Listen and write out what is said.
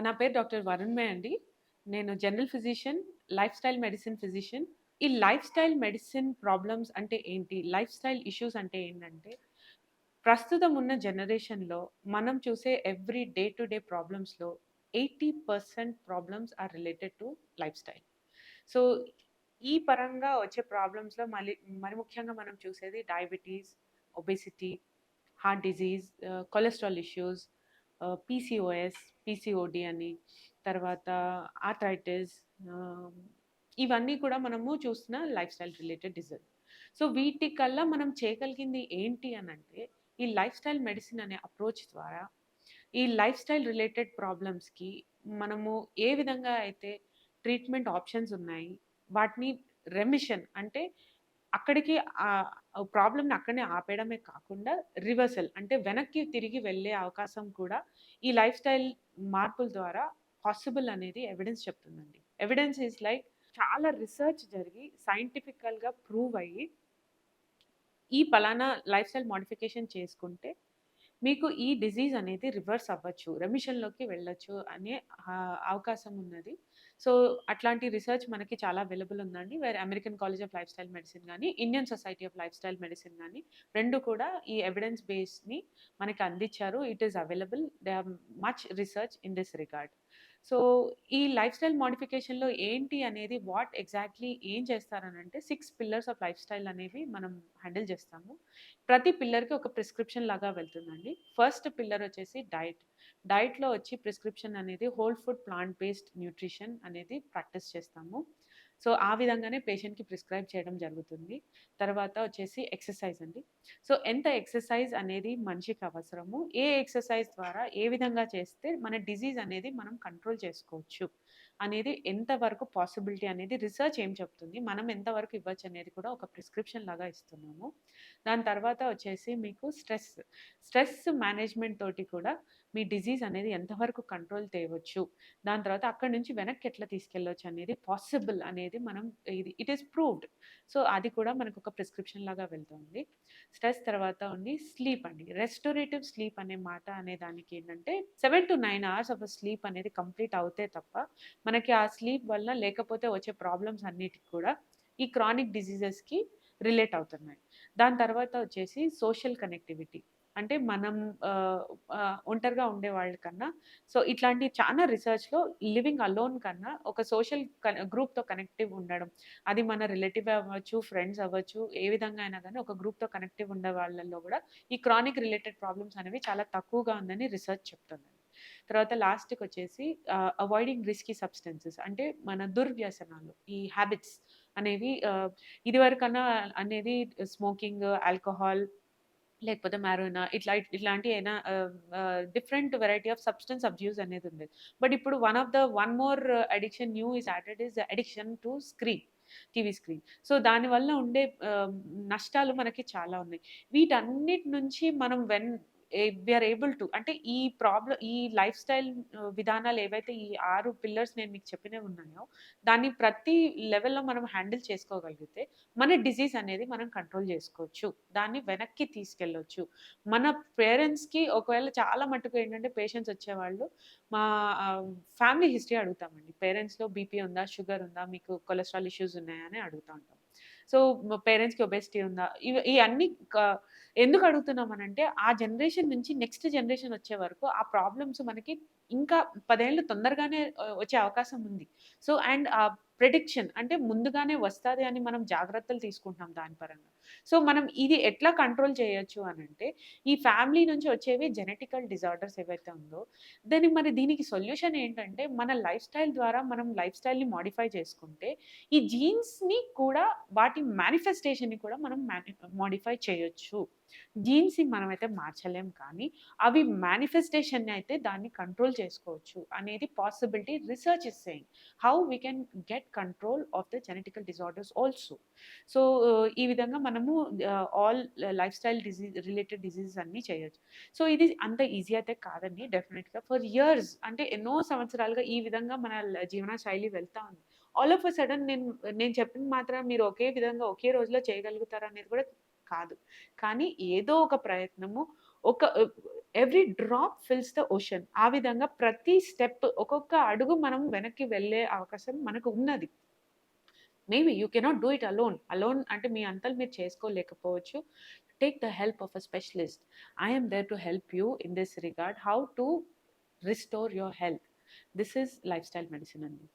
నా పేరు డాక్టర్ వరుణ్‌మే అండి. నేను general physician, life style medicine physician. ఈ లైఫ్ స్టైల్ మెడిసిన్ ప్రాబ్లమ్స్ అంటే ఏంటి? లైఫ్ స్టైల్ ఇష్యూస్ అంటే ఏంటంటే, ప్రస్తుతం ఉన్న జనరేషన్‌లో మనం చూసే ఎవ్రీ డే టు డే ప్రాబ్లమ్స్‌లో 80% problems are related to lifestyle. So, ఈ పరంగా వచ్చే ప్రాబ్లమ్స్‌లో మరి ముఖ్యంగా మనం చూసేది diabetes, obesity, heart disease, cholesterol issues, PCOS, PCOD అని, తర్వాత ఆర్థరైటిస్, ఆహ్, ఇవన్నీ కూడా మనము చూస్తున్న lifestyle related disease. So, వీటికల్లా మనం చేయగలిగింది ఏంటి అనంటే, ఈ లైఫ్ స్టైల్ మెడిసిన్ అనే అప్రోచ్ ద్వారా ఈ లైఫ్ స్టైల్ రిలేటెడ్ ప్రాబ్లమ్స్‌కి మనము ఏ విధంగా అయితే ట్రీట్మెంట్ ఆప్షన్స్ ఉన్నాయి, వాటిని రెమిషన్ అంటే అక్కడికి ప్రాబ్లమ్‌ని అక్కడనే ఆపేయడమే కాకుండా రివర్సల్ అంటే వెనక్కి తిరిగి వెళ్ళే అవకాశం కూడా ఈ లైఫ్ స్టైల్ మార్పుల ద్వారా పాసిబుల్ అనేది ఎవిడెన్స్ చెప్తుందండి. ఎవిడెన్స్ ఈస్ లైక్ చాలా రిసర్చ్ జరిగి సైంటిఫికల్‌గా ప్రూవ్ అయ్యి ఈ పలానా లైఫ్ స్టైల్ మోడిఫికేషన్ చేసుకుంటే మీకు ఈ డిజీజ్ అనేది రివర్స్ అవ్వచ్చు. రెమిషన్‌లోకి వెళ్ళొచ్చు అనే అవకాశం ఉన్నది. సో, అట్లాంటి రిసర్చ్ మనకి చాలా అవైలబుల్ ఉందండి. వేరే American college of lifestyle medicine గాని, Indian society of lifestyle medicine గాని 2 కూడా ఈ ఎవిడెన్స్ బేస్‌ని మనకి అందించారు. It is available. They have much research in this regard. So, ఈ లైఫ్ స్టైల్ మోడిఫికేషన్‌లో ఏంటి అనేది వాట్ ఎగ్జాక్ట్‌లీ ఏం చేస్తారనంటే 6 పిల్లర్స్ ఆఫ్ లైఫ్ స్టైల్ అనేవి మనం హ్యాండిల్ చేస్తాము. ప్రతి పిల్లర్‌కి ఒక ప్రిస్క్రిప్షన్ లాగా వెళ్తుందండి. ఫస్ట్ పిల్లర్ వచ్చేసి డైట్. డైట్‌లో వచ్చి ప్రిస్క్రిప్షన్ అనేది whole food plant based nutrition అనేది ప్రాక్టీస్ చేస్తాము. సో, ఆ విధంగానే పేషెంట్‌కి ప్రిస్క్రైబ్ చేయడం జరుగుతుంది. తర్వాత వచ్చేసి ఎక్సర్సైజ్ అండి. సో, ఎంత ఎక్సర్సైజ్ అనేది మనిషికి అవసరము, ఏ ఎక్సర్సైజ్ ద్వారా ఏ విధంగా చేస్తే మన డిజీజ్ అనేది మనం కంట్రోల్ చేసుకోవచ్చు అనేది ఎంతవరకు పాసిబిలిటీ అనేది రిసర్చ్ ఏం చెప్తుంది, మనం ఎంతవరకు ఇవ్వచ్చు అనేది కూడా ఒక ప్రిస్క్రిప్షన్ లాగా ఇస్తున్నాము. దాని తర్వాత వచ్చేసి మీకు స్ట్రెస్ మేనేజ్మెంట్ తోటి కూడా మీ డిజీజ్ అనేది ఎంతవరకు కంట్రోల్ తేవచ్చు, దాని తర్వాత అక్కడి నుంచి వెనక్కి ఎట్లా తీసుకెళ్ళొచ్చు అనేది పాసిబుల్ అనేది మనం ఇట్ ఈస్ ప్రూవ్డ్. సో, అది కూడా మనకు ఒక ప్రిస్క్రిప్షన్ లాగా వెళ్తుంది. స్ట్రెస్ తర్వాత ఉంది స్లీప్ అండి. రెస్టోరేటివ్ స్లీప్ అనే మాట అనే దానికి ఏంటంటే 7-9 అవర్స్ ఆఫ్ స్లీప్ అనేది కంప్లీట్ అవుతే తప్ప మనకి ఆ స్లీప్ వల్ల లేకపోతే వచ్చే ప్రాబ్లమ్స్ అన్నిటికి కూడా ఈ క్రానిక్ డిజీజెస్‌కి రిలేట్ అవుతున్నాయి. దాని తర్వాత వచ్చేసి సోషల్ కనెక్టివిటీ. అంటే మనం ఒంటరిగా ఉండేవాళ్ళ కన్నా సో, ఇట్లాంటి చాలా రిసర్చ్‌లో లివింగ్ అలోన్ కన్నా ఒక సోషల్ గ్రూప్‌తో కనెక్టివ్ ఉండడం. అది మన రిలేటివ్ అవ్వచ్చు, ఫ్రెండ్స్ అవ్వచ్చు, ఏ విధంగా అయినా గానీ ఒక గ్రూప్‌తో కనెక్టివ్ ఉండే వాళ్ళలో గూడా ఈ క్రానిక్ రిలేటెడ్ ప్రాబ్లమ్స్ అనేవి చాలా తక్కువగా ఉందని రిసర్చ్ చెప్తుంది. తర్వాత లాస్ట్‌కొచ్చేసి అవాయిడింగ్ రిస్కీ సబ్స్టెన్సెస్ అంటే మన దుర్వ్యసనాలు, ఈ హ్యాబిట్స్ అనేవి ఇదివరకన్నా అనేది స్మోకింగ్, ఆల్కహాల్ లేకపోతే మారిజునా ఇట్లాంటి అయినా different variety of substance abuse అనేది ఉండేది. బట్ ఇప్పుడు one more addiction new is added is addiction to TV screen. So, దానివల్ల ఉండే నష్టాలు మనకి చాలా ఉన్నాయి. వీటన్నిటి నుంచి మనం వి ఆర్ ఏబుల్ టు అంటే ఈ లైఫ్ స్టైల్ విధానాలు ఏవైతే ఈ 6 పిల్లర్స్ నేను మీకు చెప్పినవి ఉన్నాయో, దాన్ని ప్రతి లెవెల్‌లో మనం హ్యాండిల్ చేసుకోగలిగితే మన డిజీజ్ అనేది మనం కంట్రోల్ జేసుకోవచ్చు. దాన్ని వెనక్కి తీసుకెళ్ళొచ్చు. మన పేరెంట్స్‌కి ఒకవేళ చాలా మట్టుకు ఏంటంటే పేషెంట్స్ వచ్చేవాళ్ళు మా ఫ్యామిలీ హిస్టరీ అడుగుతామండి. పేరెంట్స్‌లో బీపీ ఉందా? షుగర్ ఉందా? మీకు కొలెస్ట్రాల్ ఇష్యూస్ ఉన్నాయా? అని అడుగుతా ఉంటాం. సో, పేరెంట్స్‌కి ఒబెసిటీ ఉందా? ఇయన్నీ ఎందుకు అడుగుతున్నామనంటే ఆ జనరేషన్ నుంచి నెక్స్ట్ జనరేషన్ వచ్చే వరకు ఆ ప్రాబ్లమ్స్ మనకి ఇంకా 10 ఏళ్ళు తొందరగానే వచ్చే అవకాశం ఉంది. సో, అండ్ ప్రిడిక్షన్ అంటే ముందుగానే వస్తాది అని మనం జాగ్రత్తలు తీసుకుంటున్నాం దాని పరంగా. సో, మనం ఇది ఎట్లా కంట్రోల్ చేయొచ్చు అనంటే, ఈ ఫ్యామిలీ నుంచి వచ్చేవి జెనెటికల్ డిజార్డర్స్ ఏవైతే ఉందో, దీనికి సొల్యూషన్ ఏంటంటే, మన లైఫ్ స్టైల్ ద్వారా మనం లైఫ్ స్టైల్‌ని మోడిఫై చేసుకుంటే, ఈ జీన్స్‌ని కూడా వాటి మేనిఫెస్టేషన్‌ని కూడా మనం మోడిఫై చేయొచ్చు. జీన్స్‌ని మనమైతే మార్చలేం కానీ, అవి మేనిఫెస్టేషన్‌ని అయితే దాన్ని కంట్రోల్ చేసుకోవచ్చు అనేది possibility research is saying. How we can get control of the genetical disorders also. So, ఈ విధంగా మనము all lifestyle related diseases అన్నీ చేయొచ్చు. సో, ఇది అంత ఈజీ అయితే కాదండి డెఫినిట్‌గా. ఫర్ ఇయర్స్ అంటే ఎన్నో సంవత్సరాలుగా ఈ విధంగా మన జీవన శైలి వెళ్తా ఉంది. ఆల్ ఆఫ్ ఎ సడెన్ నేను నేను చెప్పిన మాత్రం మీరు ఒకే విధంగా ఒకే రోజులో చేయగలుగుతారనేది కూడా కాదు. కానీ ఏదో ఒక ప్రయత్నము ఒక every drop fils the ocean. ఆ విధంగా ప్రతి స్టెప్ ఒక్కొక్క అడుగు మనం వెనక్కి వెళ్ళే అవకాశం మనకు ఉన్నది. Maybe you cannot do it alone. Alone అంటే మీ అంతలు మీరు చేసుకోలేకపోవచ్చు. Take the help of a specialist. I am there to help you in this regard how to restore your health. This is lifestyle medicine అండి.